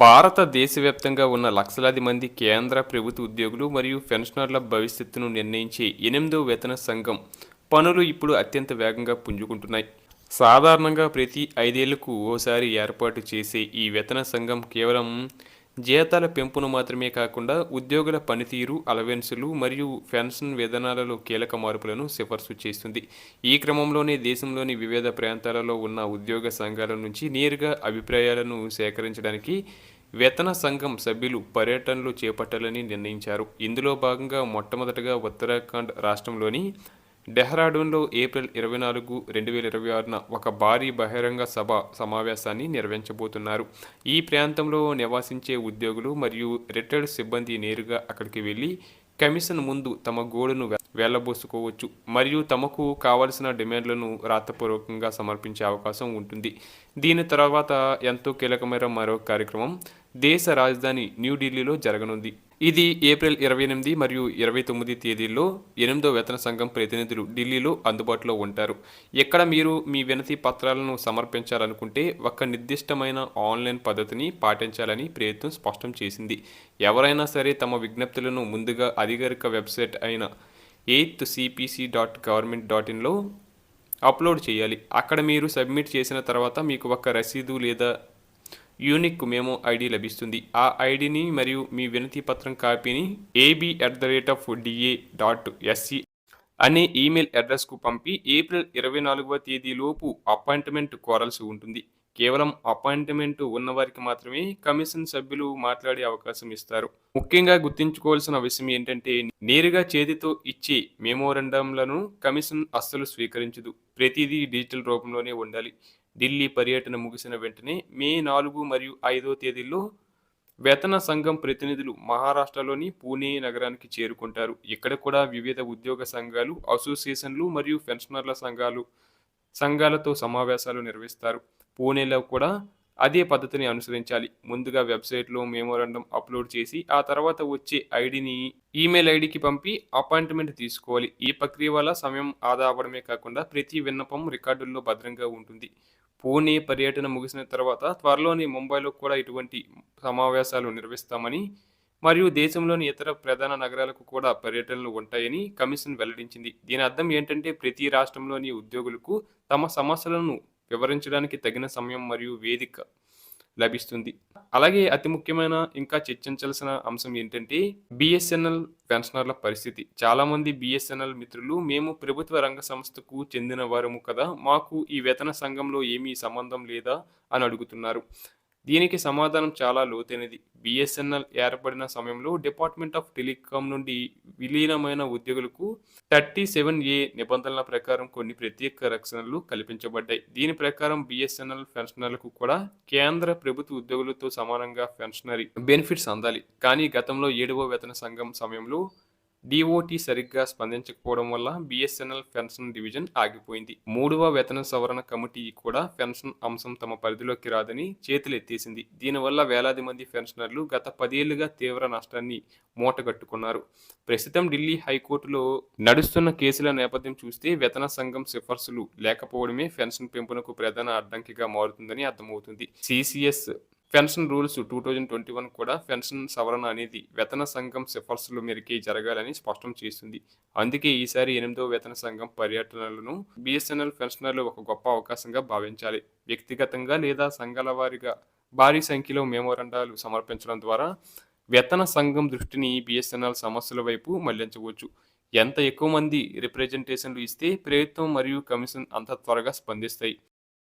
భారతదేశవ్యాప్తంగా ఉన్న లక్షలాది మంది కేంద్ర ప్రభుత్వ ఉద్యోగులు మరియు పెన్షనర్ల భవిష్యత్తును నిర్ణయించే 8వ వేతన సంఘం పనులు ఇప్పుడు అత్యంత వేగంగా పుంజుకుంటున్నాయి. సాధారణంగా ప్రతి 5 ఏళ్లకు ఓసారి ఏర్పాటు చేసే ఈ వేతన సంఘం కేవలం జీతాల పెంపును మాత్రమే కాకుండా ఉద్యోగుల పనితీరు, అలవెన్సులు మరియు పెన్షన్ విధానాలలో కీలక మార్పులను సిఫార్సు చేస్తుంది. ఈ క్రమంలోనే దేశంలోని వివిధ ప్రాంతాలలో ఉన్న ఉద్యోగ సంఘాల నుంచి నేరుగా అభిప్రాయాలను సేకరించడానికి వేతన సంఘం సభ్యులు పర్యటనలు చేపట్టాలని నిర్ణయించారు. ఇందులో భాగంగా మొట్టమొదటగా ఉత్తరాఖండ్ రాష్ట్రంలోని డెహ్రాడూన్లో ఏప్రిల్ 24, 2026న ఒక భారీ బహిరంగ సమావేశాన్ని నిర్వహించబోతున్నారు. ఈ ప్రాంతంలో నివసించే ఉద్యోగులు మరియు రిటైర్డ్ సిబ్బంది నేరుగా అక్కడికి వెళ్లి కమిషన్ ముందు తమ గోడును వెళ్లబోసుకోవచ్చు మరియు తమకు కావలసిన డిమాండ్లను రాతపూర్వకంగా సమర్పించే అవకాశం ఉంటుంది. దీని తర్వాత ఎంతో కీలకమైన మరో కార్యక్రమం దేశ రాజధాని న్యూఢిల్లీలో జరగనుంది. ఇది ఏప్రిల్ 28 మరియు 29 తేదీల్లో 8వ వేతన సంఘం ప్రతినిధులు ఢిల్లీలో అందుబాటులో ఉంటారు. ఇక్కడ మీరు మీ వినతి పత్రాలను సమర్పించాలనుకుంటే ఒక నిర్దిష్టమైన ఆన్లైన్ పద్ధతిని పాటించాలని ప్రభుత్వం స్పష్టం చేసింది. ఎవరైనా సరే తమ విజ్ఞప్తులను ముందుగా అధికారిక వెబ్సైట్ అయిన 8thcpc.government.inలో అప్లోడ్ చేయాలి. అక్కడ మీరు సబ్మిట్ చేసిన తర్వాత మీకు ఒక రసీదు లేదా యూనిక్ మెమో ఐడి లభిస్తుంది. ఆ ఐడిని మరియు మీ వినతి పత్రం కాపీని ab@da.sc అనే ఈమెయిల్ అడ్రస్కు పంపి ఏప్రిల్ 24వ తేదీలోపు అపాయింట్మెంట్ కోరాల్సి ఉంటుంది. కేవలం అపాయింట్మెంట్ ఉన్నవారికి మాత్రమే కమిషన్ సభ్యులు మాట్లాడే అవకాశం ఇస్తారు. ముఖ్యంగా గుర్తుంచుకోవాల్సిన విషయం ఏంటంటే నేరుగా చేతితో ఇచ్చే మెమోరండంలను కమిషన్ అస్సలు స్వీకరించదు. ప్రతిదీ డిజిటల్ రూపంలోనే ఉండాలి. ఢిల్లీ పర్యటన ముగిసిన వెంటనే మే 4 మరియు 5వ తేదీల్లో వేతన సంఘం ప్రతినిధులు మహారాష్ట్రలోని పూణే నగరానికి చేరుకుంటారు. ఇక్కడ కూడా వివిధ ఉద్యోగ సంఘాలు, అసోసియేషన్లు మరియు పెన్షనర్ల సంఘాలతో సమావేశాలు నిర్వహిస్తారు. పూణేలో కూడా అదే పద్ధతిని అనుసరించాలి. ముందుగా వెబ్సైట్లో మెమోరాండం అప్లోడ్ చేసి ఆ తర్వాత వచ్చే ఐడిని ఈమెయిల్ ఐడికి పంపి అపాయింట్మెంట్ తీసుకోవాలి. ఈ ప్రక్రియ వల్ల సమయం ఆదా అవ్వడమే కాకుండా ప్రతి విన్నపం రికార్డుల్లో భద్రంగా ఉంటుంది. పూణే పర్యటన ముగిసిన తర్వాత త్వరలోనే ముంబైలో కూడా ఇటువంటి సమావేశాలు నిర్వహిస్తామని మరియు దేశంలోని ఇతర ప్రధాన నగరాలకు కూడా పర్యటనలు ఉంటాయని కమిషన్ వెల్లడించింది. దీని అర్థం ఏంటంటే ప్రతి రాష్ట్రంలోని ఉద్యోగులకు తమ సమస్యలను వివరించడానికి తగిన సమయం మరియు వేదిక లభిస్తుంది. అలాగే అతి ముఖ్యమైన ఇంకా చర్చించాల్సిన అంశం ఏంటంటే బిఎస్ఎన్ఎల్ పెన్షనర్ల పరిస్థితి. చాలామంది బిఎస్ఎన్ఎల్ మిత్రులు మేము ప్రభుత్వ రంగ సంస్థకు చెందిన వారము కదా, మాకు ఈ వేతన సంఘంలో ఏమీ సంబంధం లేదా అని అడుగుతున్నారు. దీనికి సమాధానం చాలా లోతైనది. బిఎస్ఎన్ఎల్ ఏర్పడిన సమయంలో డిపార్ట్మెంట్ ఆఫ్ టెలికాం నుండి విలీనమైన ఉద్యోగులకు 37A నిబంధనల ప్రకారం కొన్ని ప్రత్యేక రక్షణలు కల్పించబడ్డాయి. దీని ప్రకారం బిఎస్ఎన్ఎల్ పెన్షనర్లకు కూడా కేంద్ర ప్రభుత్వ ఉద్యోగులతో సమానంగా పెన్షనరీ బెనిఫిట్స్ అందాలి. కానీ గతంలో 7వ వేతన సంఘం సమయంలో డిఓటి సరిగ్గా స్పందించకపోవడం వల్ల బిఎస్ఎన్ఎల్ పెన్షన్ డివిజన్ ఆగిపోయింది. 3వ వేతన సవరణ కమిటీ కూడా పెన్షన్ అంశం తమ పరిధిలోకి రాదని చేతులెత్తేసింది. దీనివల్ల వేలాది మంది పెన్షనర్లు గత 10 ఏళ్లుగా తీవ్ర నష్టాన్ని మూటగట్టుకున్నారు. ప్రస్తుతం ఢిల్లీ హైకోర్టులో నడుస్తున్న కేసుల నేపథ్యం చూస్తే వేతన సంఘం సిఫార్సులు లేకపోవడమే పెన్షన్ పెంపునకు ప్రధాన అడ్డంకిగా మారుతుందని అర్థమవుతుంది. సిసిఎస్ పెన్షన్ రూల్స్ 2021 కూడా పెన్షన్ సవరణ అనేది వేతన సంఘం సిఫార్సుల మేరకే జరగాలని స్పష్టం చేస్తుంది. అందుకే ఈసారి 8వ వేతన సంఘం పర్యటనలను బిఎస్ఎన్ఎల్ పెన్షనర్లు ఒక గొప్ప అవకాశంగా భావించాలి. వ్యక్తిగతంగా లేదా సంఘాల వారీగా భారీ సంఖ్యలో మెమోరండాలు సమర్పించడం ద్వారా వేతన సంఘం దృష్టిని బిఎస్ఎన్ఎల్ సమస్యల వైపు మళ్లించవచ్చు. ఎంత ఎక్కువ మంది రిప్రజెంటేషన్లు ఇస్తే ప్రభుత్వం మరియు కమిషన్ అంత త్వరగా స్పందిస్తాయి.